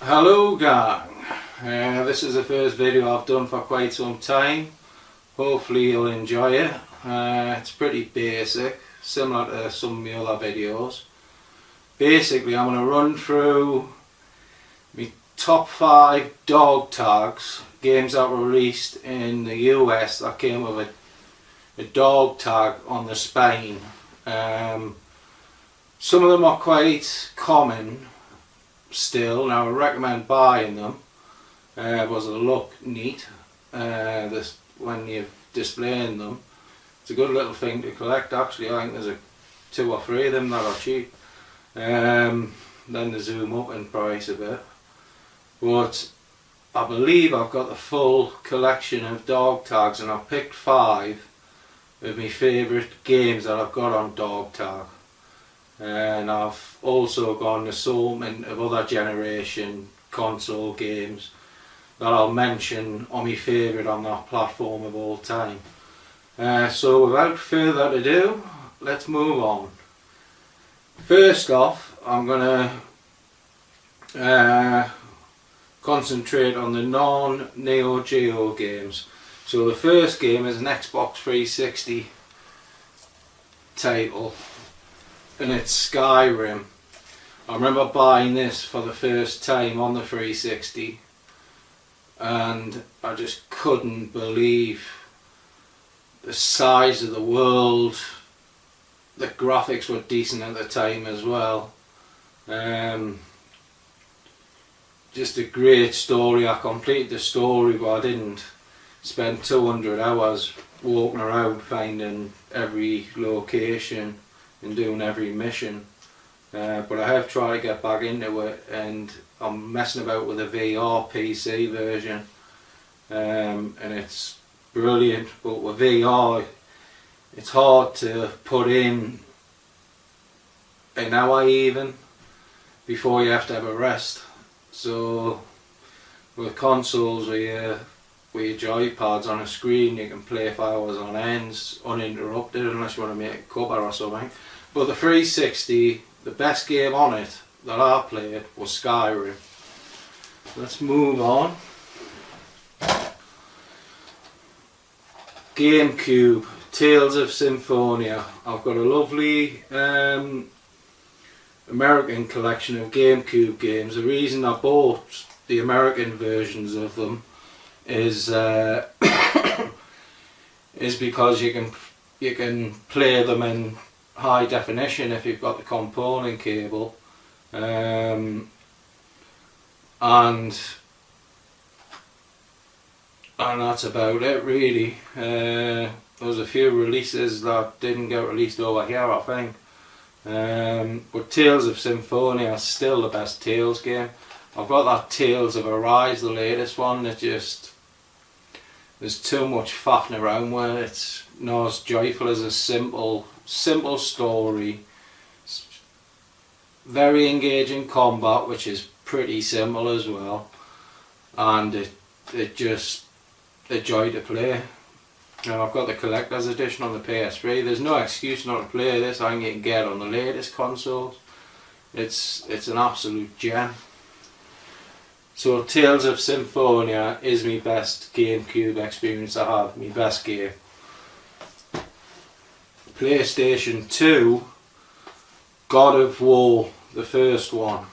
Hello gang, this is the first video I've done for quite some time. Hopefully you'll enjoy it. It's pretty basic, similar to some of my other videos. Basically I'm going to run through my top 5 dog tags, games that were released in the US that came with a dog tag on the spine. Some of them are quite common still. Now I recommend buying them because they look neat when you're displaying them. It's a good little thing to collect actually. I think there's 2 or 3 of them that are cheap. Then they zoom up in price a bit, but I believe I've got the full collection of dog tags, and I've picked 5 of my favourite games that I've got on dog tag. And I've also got an assortment of other generation console games that I'll mention on my favourite on that platform of all time. So without further ado, let's move on. First off, I'm going to concentrate on the non-Neo Geo games. So the first game is an Xbox 360 title, and it's Skyrim. I remember buying this for the first time on the 360 and I just couldn't believe the size of the world. The graphics were decent at the time as well. Just a great story. I completed the story, but I didn't spend 200 hours walking around finding every location and doing every mission, but I have tried to get back into it, and I'm messing about with a VR PC version, and it's brilliant. But with VR it's hard to put in an hour even before you have to have a rest. So with consoles where your joypads on a screen, you can play for hours on ends uninterrupted, unless you want to make a cover or something. But the 360, the best game on it that I played was Skyrim. Let's move on. Gamecube, Tales of Symphonia. I've got a lovely American collection of Gamecube games. The reason I bought the American versions of them is because you can play them in high definition if you've got the component cable, and that's about it really. There was a few releases that didn't get released over here, I think, but Tales of Symphonia is still the best Tales game. I've got that Tales of Arise, the latest one, that just, there's too much faffing around with it. It's not as joyful as a simple story. Very engaging combat, which is pretty simple as well, and it just a joy to play. Now I've got the collector's edition on the PS3. There's no excuse not to play this. I think you can get it on the latest consoles. It's an absolute gem. So Tales of Symphonia is my best GameCube experience I have, my best game. PlayStation 2, God of War, the first one.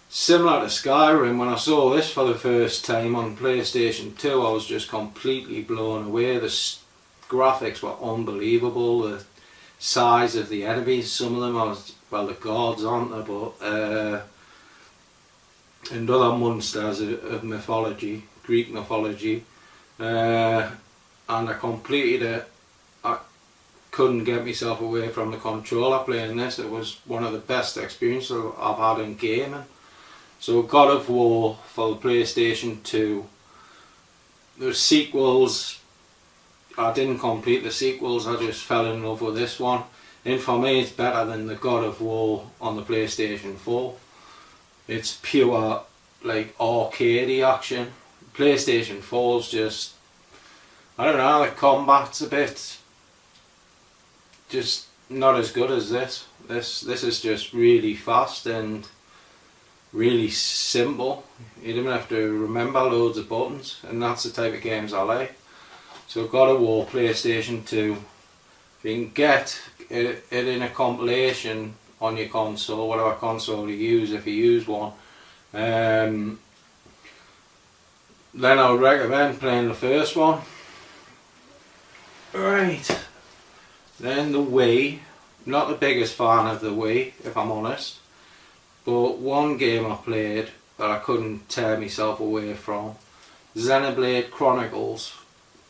Similar to Skyrim, when I saw this for the first time on PlayStation 2, I was just completely blown away. The graphics were unbelievable, the size of the enemies, some of them are, well, the gods aren't they, but and other monsters of mythology, Greek mythology, and I completed it. I couldn't get myself away from the controller playing this. It was one of the best experiences I've had in gaming. So God of War for the PlayStation 2. The sequels, I didn't complete the sequels, I just fell in love with this one. And for me it's better than the God of War on the PlayStation 4. It's pure like arcadey action. PlayStation 4's just, I don't know, the combat's a bit just not as good as this. This is just really fast, and really simple. You don't have to remember loads of buttons, and that's the type of games I like. So God of War, PlayStation 2. If you can get it in a compilation on your console, whatever console you use, if you use one, then I would recommend playing the first one. Right, then the Wii. Not the biggest fan of the Wii, if I'm honest, but one game I played that I couldn't tear myself away from, Xenoblade Chronicles.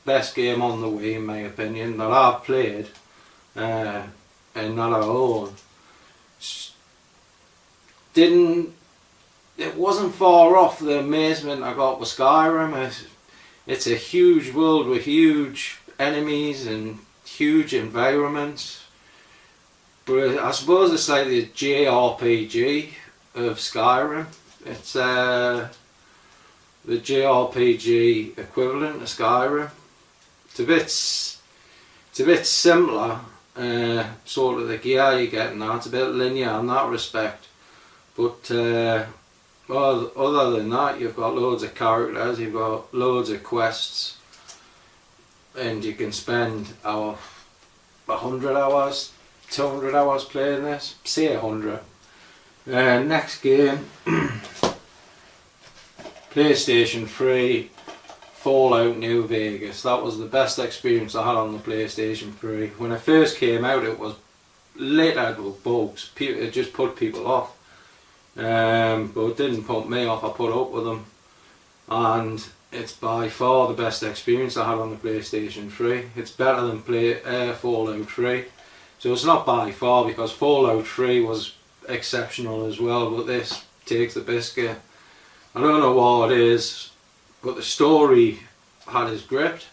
Best game on the Wii in my opinion that I've played and that I own. It wasn't far off the amazement I got with Skyrim. It's a huge world with huge enemies and huge environments, but I suppose it's like the JRPG of Skyrim. It's the JRPG equivalent of Skyrim. It's a bit simpler, sort of the gear you're getting at. It's a bit linear in that respect, but well, other than that, you've got loads of characters, you've got loads of quests, and you can spend 100 hours, 200 hours playing this, say 100. Next game, PlayStation 3, Fallout New Vegas. That was the best experience I had on the PlayStation 3. When it first came out, it was littered with bugs. It just put people off. But it didn't put me off. I put up with them, and it's by far the best experience I had on the PlayStation 3. It's better than Fallout 3. So it's not by far, because Fallout 3 was exceptional as well, but this takes the biscuit. I don't know what it is, but the story had us gripped,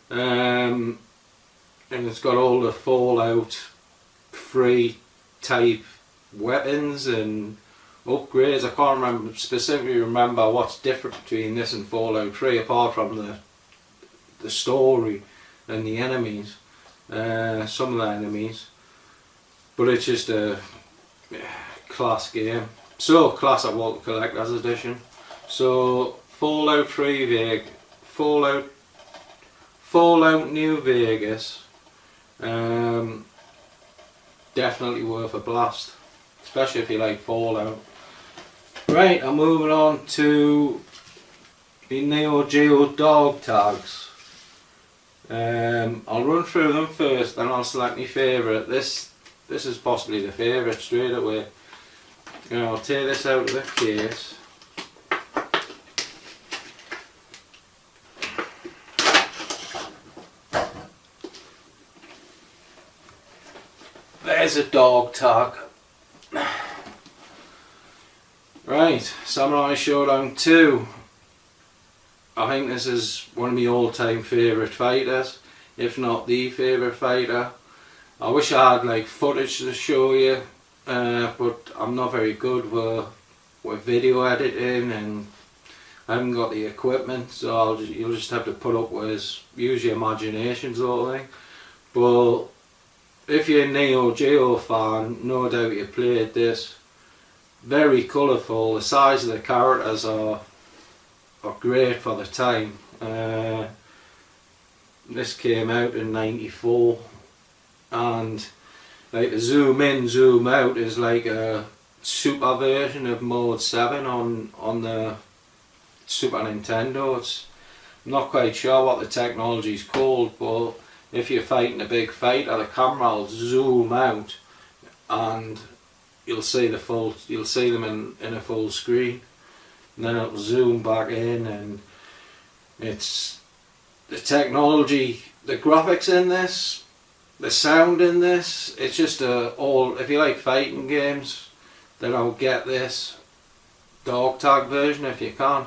and it's got all the Fallout 3 type weapons and upgrades. I can't specifically remember what's different between this and Fallout 3 apart from the story and the enemies, some of the enemies, but it's just a class game. So class I want the collector's edition. So Fallout 3 Fallout New Vegas, definitely worth a blast, especially if you like Fallout. Right, I'm moving on to the Neo Geo Dog Tags. I'll run through them first, then I'll select my favourite. This is possibly the favourite straight away. I'll take this out of the case. There's a dog tag. Right, Samurai Showdown 2. I think this is one of my all-time favourite fighters, if not the favourite fighter. I wish I had like footage to show you, but I'm not very good with video editing, and I haven't got the equipment, so you'll just have to put up with use your imagination sort of thing. But if you're a Neo Geo fan, no doubt you played this. Very colourful. The size of the characters are great for the time. This came out in '94, and like the zoom in, zoom out is like a super version of Mode 7 on the Super Nintendo. I'm not quite sure what the technology is called, but if you're fighting a big fighter, the camera will zoom out and you'll see them in a full screen, and then it'll zoom back in, and it's the technology, the graphics in this, the sound in this, it's just all, if you like fighting games, then I'll get this dog tag version if you can.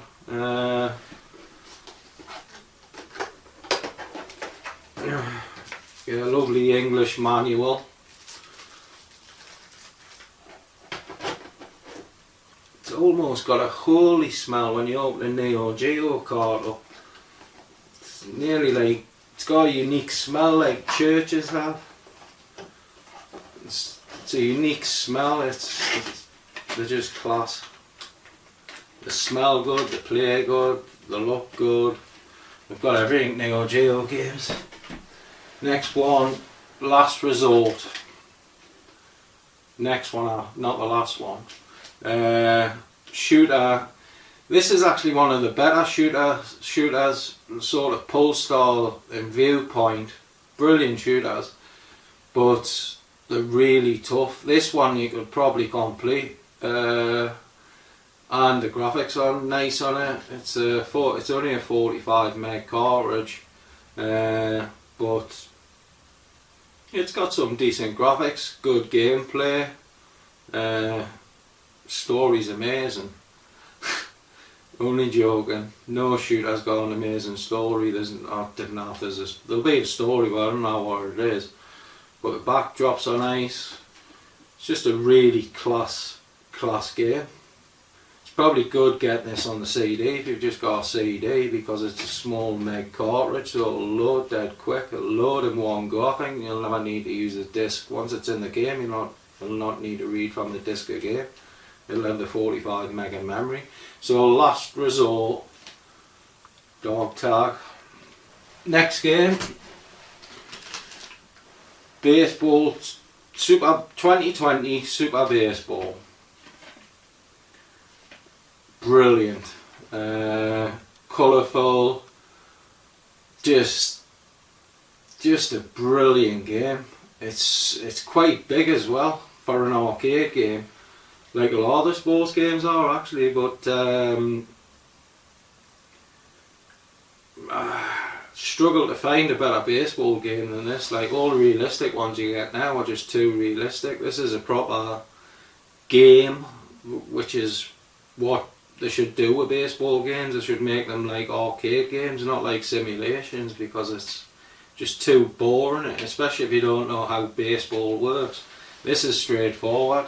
Get a lovely English manual. It's almost got a holy smell when you open a Neo Geo card up. It's nearly like, it's got a unique smell like churches have. It's a unique smell, they're just class. They smell good, they play good, they look good. We've got everything Neo Geo games. Next one, Last Resort. Next one, not the last one. Shooter. This is actually one of the better shooters, sort of pull style and viewpoint. Brilliant shooters, but they're really tough. This one you could probably complete, and the graphics are nice on it. It's only a 45 meg cartridge, but it's got some decent graphics, good gameplay, story's amazing. Only joking. No shooter's got an amazing story. There'll be a story, but I don't know what it is. But the backdrops are nice. It's just a really class game. It's probably good getting this on the CD if you've just got a CD, because it's a small meg cartridge, so it'll load dead quick. It'll load in one go. I think you'll never need to use the disc. Once it's in the game, you'll not need to read from the disc again. It'll have the 45 meg in memory. So Last Resort, Dog Tag. Next game, Baseball, 2020 Super Baseball. Brilliant, colourful, just a brilliant game. It's quite big as well for an arcade game, like a lot of the sports games are actually, but struggle to find a better baseball game than this. Like, all the realistic ones you get now are just too realistic. This is a proper game, which is what they should do with baseball games. They should make them like arcade games, not like simulations, because it's just too boring, especially if you don't know how baseball works. This is straightforward.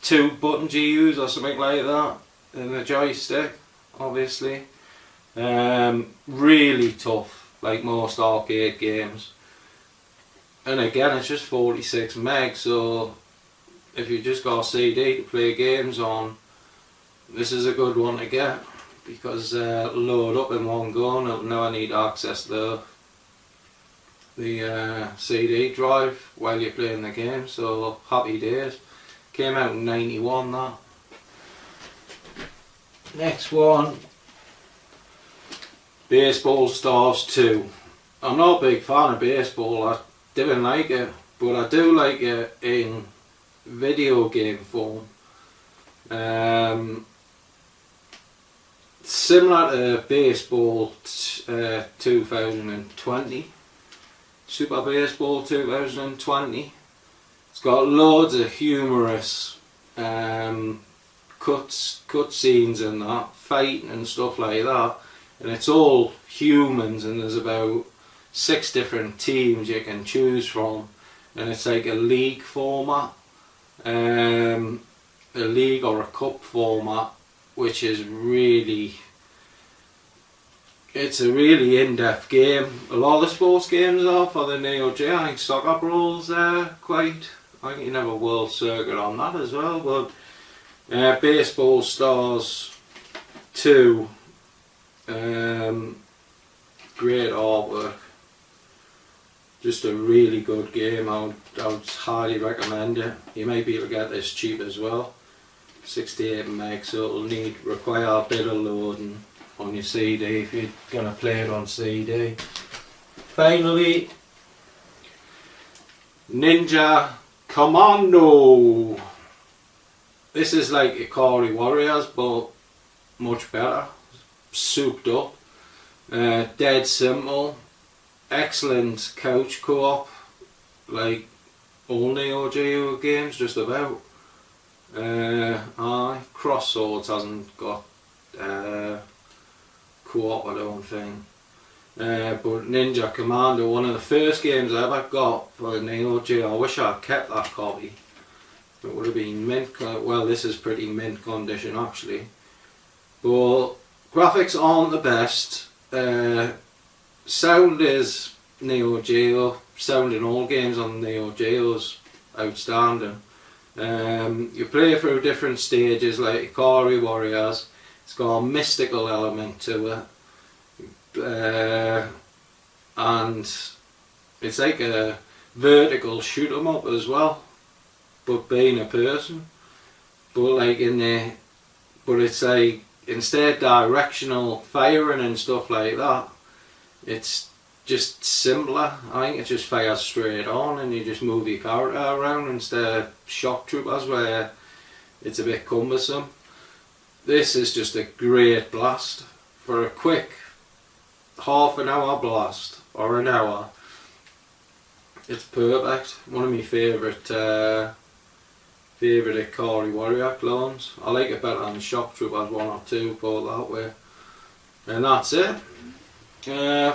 2 buttons you use or something like that, and the joystick, obviously. Really tough, like most arcade games. And again, it's just 46 meg, so if you just got a CD to play games on, this is a good one to get, because load up in one go and it'll never need access to the CD drive while you're playing the game, so happy days. Came out in 91, that. Next one, Baseball Stars 2. I'm not a big fan of baseball, I didn't like it, but I do like it in video game form. Similar to Baseball 2020, Super Baseball 2020. It's got loads of humorous cutscenes and that, fighting and stuff like that, and it's all humans, and there's about 6 different teams you can choose from, and it's like a league format, a league or a cup format, which is really, it's a really in-depth game. A lot of the sports games are for the Neo Geo. I think Soccer Brawl's quite, I think you can have a world circuit on that as well, but Baseball Stars 2, great artwork, just a really good game. I would highly recommend it. You may be able to get this cheap as well, 68 meg, so it'll require a bit of loading on your CD if you're going to play it on CD. Finally, Ninja Commando. This is like Ikari Warriors, but much better, souped up, dead simple, excellent couch co-op, like all Neo Geo games just about. Cross Swords hasn't got co-op, I don't think. But Ninja Commando, one of the first games I ever got for the Neo Geo. I wish I'd kept that copy. It would have been mint, well, this is pretty mint condition actually. But graphics aren't the best. Sound is Neo Geo. Sound in all games on Neo Geo is outstanding. You play through different stages like Ikari Warriors. It's got a mystical element to it, and it's like a vertical shoot 'em up as well, but being a person. But like but it's like, instead directional firing and stuff like that, it's just simpler. I think it just fires straight on and you just move your character around instead of shock troopers where it's a bit cumbersome. This is just a great blast for a quick half an hour blast or an hour. It's perfect. One of my favourite Ikari Warrior clones. I like it better than Shock Troopers 1 or 2, put it that way. And that's it.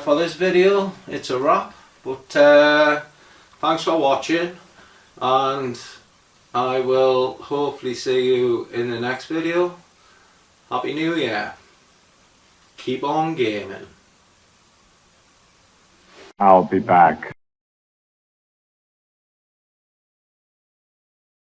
For this video, it's a wrap. But thanks for watching, and I will hopefully see you in the next video. Happy New Year. Keep on gaming. I'll be back.